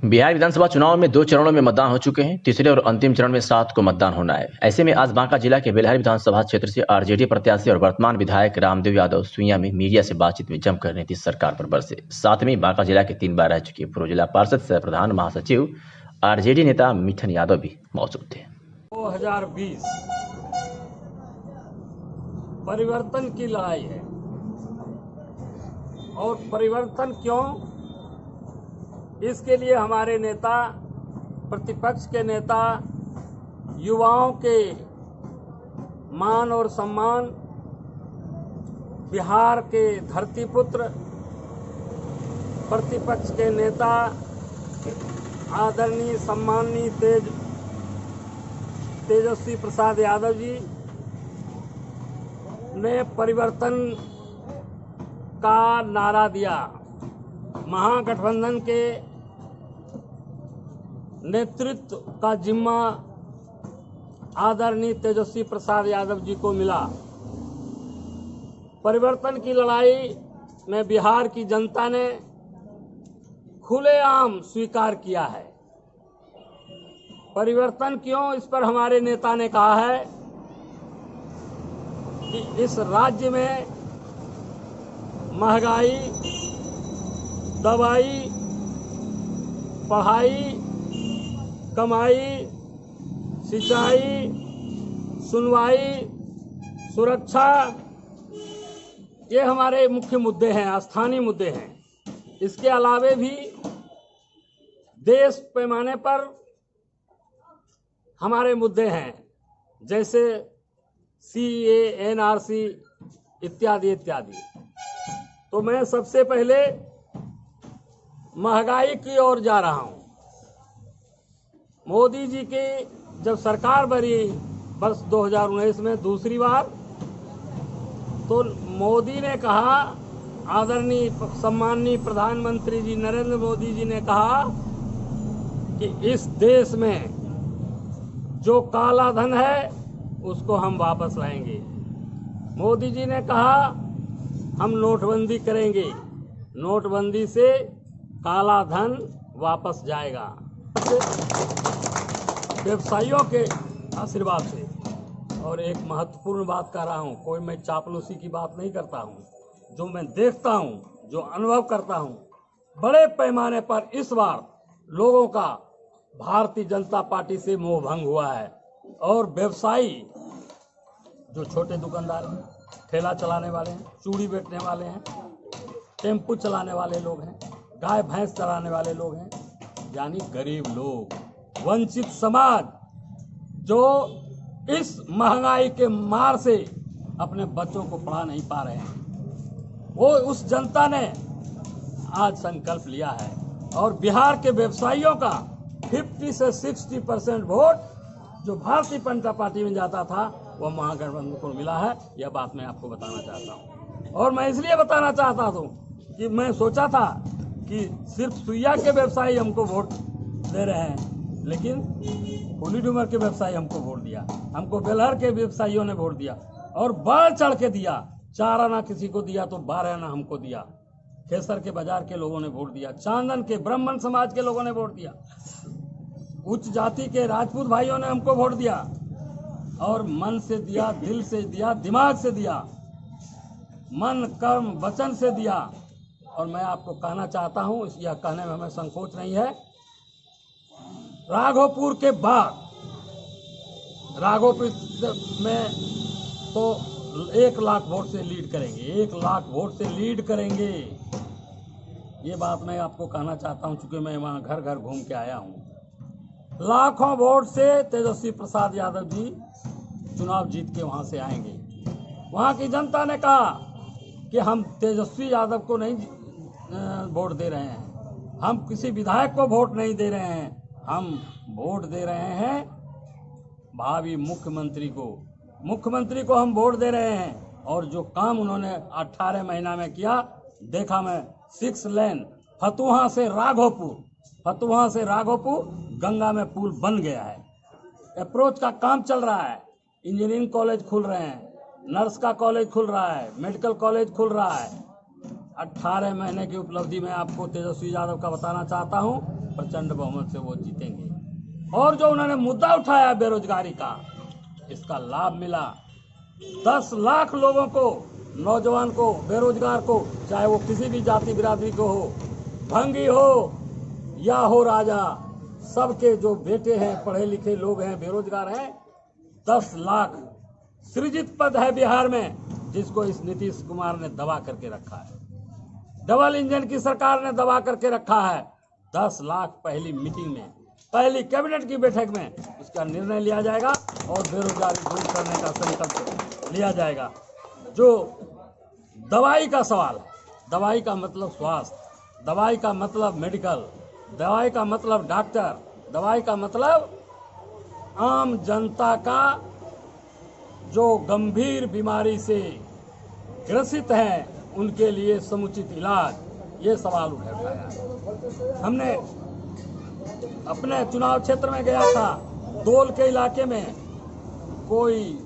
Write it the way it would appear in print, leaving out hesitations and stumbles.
बिहार विधानसभा चुनाव में 2 चरणों में मतदान हो चुके हैं। तीसरे और अंतिम चरण में 7 को मतदान होना है। ऐसे में आज बांका जिला के बेलहर विधानसभा क्षेत्र से आरजेडी प्रत्याशी और वर्तमान विधायक रामदेव यादव सुइया में मीडिया से बातचीत में जमकर नीतीश सरकार पर बरसे। साथ में बांका जिला के 3 बार रह चुके पूर्व जिला पार्षद सह प्रधान महासचिव आरजेडी नेता मिठन यादव भी मौजूद थे। 2020 परिवर्तन की लड़ाई है। और परिवर्तन क्यों? इसके लिए हमारे नेता, प्रतिपक्ष के नेता, युवाओं के मान और सम्मान, बिहार के धरतीपुत्र, प्रतिपक्ष के नेता, आदरणीय सम्माननीय तेजस्वी प्रसाद यादव जी ने परिवर्तन का नारा दिया। महागठबंधन के नेतृत्व का जिम्मा आदरणीय तेजस्वी प्रसाद यादव जी को मिला। परिवर्तन की लड़ाई में बिहार की जनता ने खुलेआम स्वीकार किया है। परिवर्तन क्यों? इस पर हमारे नेता ने कहा है कि इस राज्य में महंगाई, दवाई, पढ़ाई, कमाई, सिंचाई, सुनवाई, सुरक्षा, ये हमारे मुख्य मुद्दे हैं, स्थानीय मुद्दे हैं। इसके अलावे भी देश पैमाने पर हमारे मुद्दे हैं, जैसे CAA, NRC इत्यादि इत्यादि। तो मैं सबसे पहले महंगाई की ओर जा रहा हूं। मोदी जी की जब सरकार बनी वर्ष 2019 में दूसरी बार, तो मोदी ने कहा, आदरणीय सम्माननीय प्रधानमंत्री जी नरेंद्र मोदी जी ने कहा कि इस देश में जो काला धन है उसको हम वापस लाएंगे। मोदी जी ने कहा हम नोटबंदी करेंगे, नोटबंदी से काला धन वापस जाएगा। व्यवसायियों के आशीर्वाद से। और एक महत्वपूर्ण बात कर रहा हूं, कोई मैं चापलूसी की बात नहीं करता हूं। जो मैं देखता हूं, जो अनुभव करता हूं, बड़े पैमाने पर इस बार लोगों का भारतीय जनता पार्टी से मोह भंग हुआ है। और व्यवसायी जो छोटे दुकानदार हैं, ठेला चलाने वाले हैं, चूड़ी बेचने वाले हैं, टेम्पू चलाने वाले लोग हैं, गाय भैंस चलाने वाले लोग हैं, यानी गरीब लोग, वंचित समाज, जो इस महंगाई के मार से अपने बच्चों को पढ़ा नहीं पा रहे हैं, वो उस जनता ने आज संकल्प लिया है। और बिहार के व्यवसायियों का 50 से 60% वोट जो भारतीय जनता पार्टी में जाता था, वह महागठबंधन को मिला है। यह बात मैं आपको बताना चाहता हूँ। और मैं इसलिए बताना चाहता हूँ कि मैं सोचा था कि सिर्फ सुइया के व्यवसायी हमको वोट दे रहे हैं, लेकिन फुली डूमर के व्यवसायी हमको वोट दिया, हमको बेलहर के व्यवसायियों ने वोट दिया, और बढ़ चढ़ के दिया। 4 आना किसी को दिया तो 12 आना हमको दिया। खेसर के बाजार के लोगों ने वोट दिया, चांदन के ब्राह्मण समाज के लोगों ने वोट दिया, उच्च जाति के राजपूत भाइयों ने हमको वोट दिया। और मन से दिया, दिल से दिया, दिमाग से दिया, मन कर्म वचन से दिया। और मैं आपको कहना चाहता हूं, यह कहने में हमें संकोच नहीं है, राघोपुर के बाद राघोपुर में तो 1 लाख वोट से लीड करेंगे, 1 लाख वोट से लीड करेंगे। ये बात मैं आपको कहना चाहता हूं, चूंकि मैं वहां घर घर घूम के आया हूं। लाखों वोट से तेजस्वी प्रसाद यादव जी चुनाव जीत के वहां से आएंगे। वहां की जनता ने कहा कि हम तेजस्वी यादव को नहीं वोट दे रहे हैं, हम किसी विधायक को वोट नहीं दे रहे हैं, हम वोट दे रहे हैं भावी मुख्यमंत्री को हम वोट दे रहे हैं। और जो काम उन्होंने 18 महीना में किया, देखा मैं, 6 लेन फतुहा से राघोपुर गंगा में पुल बन गया है, अप्रोच का काम चल रहा है, इंजीनियरिंग कॉलेज खुल रहे हैं, नर्स का कॉलेज खुल रहा है, मेडिकल कॉलेज खुल रहा है। 18 महीने की उपलब्धि में आपको तेजस्वी यादव का बताना चाहता हूं प्रचंड बहुमत से वो जीतेंगे। और जो उन्होंने मुद्दा उठाया बेरोजगारी का, इसका लाभ मिला 10 लाख लोगों को, नौजवान को, बेरोजगार को, चाहे वो किसी भी जाति बिरादरी को हो, भंगी हो या हो राजा, सबके जो बेटे हैं, पढ़े लिखे लोग हैं, बेरोजगार हैं, 10 लाख सृजित पद है बिहार में, जिसको इस नीतीश कुमार ने दबा करके रखा है। डबल इंजन की सरकार ने दबा करके रखा है। 10 लाख पहली मीटिंग में, पहली कैबिनेट की बैठक में उसका निर्णय लिया जाएगा और बेरोजगारी दूर करने का संकल्प लिया जाएगा। जो दवाई का सवाल है, दवाई का मतलब स्वास्थ्य, दवाई का मतलब मेडिकल, दवाई का मतलब डॉक्टर, दवाई का मतलब आम जनता का जो गंभीर बीमारी से ग्रसित हैं उनके लिए समुचित इलाज, ये सवाल उठाया। हमने अपने चुनाव क्षेत्र में गया था, दोल के इलाके में कोई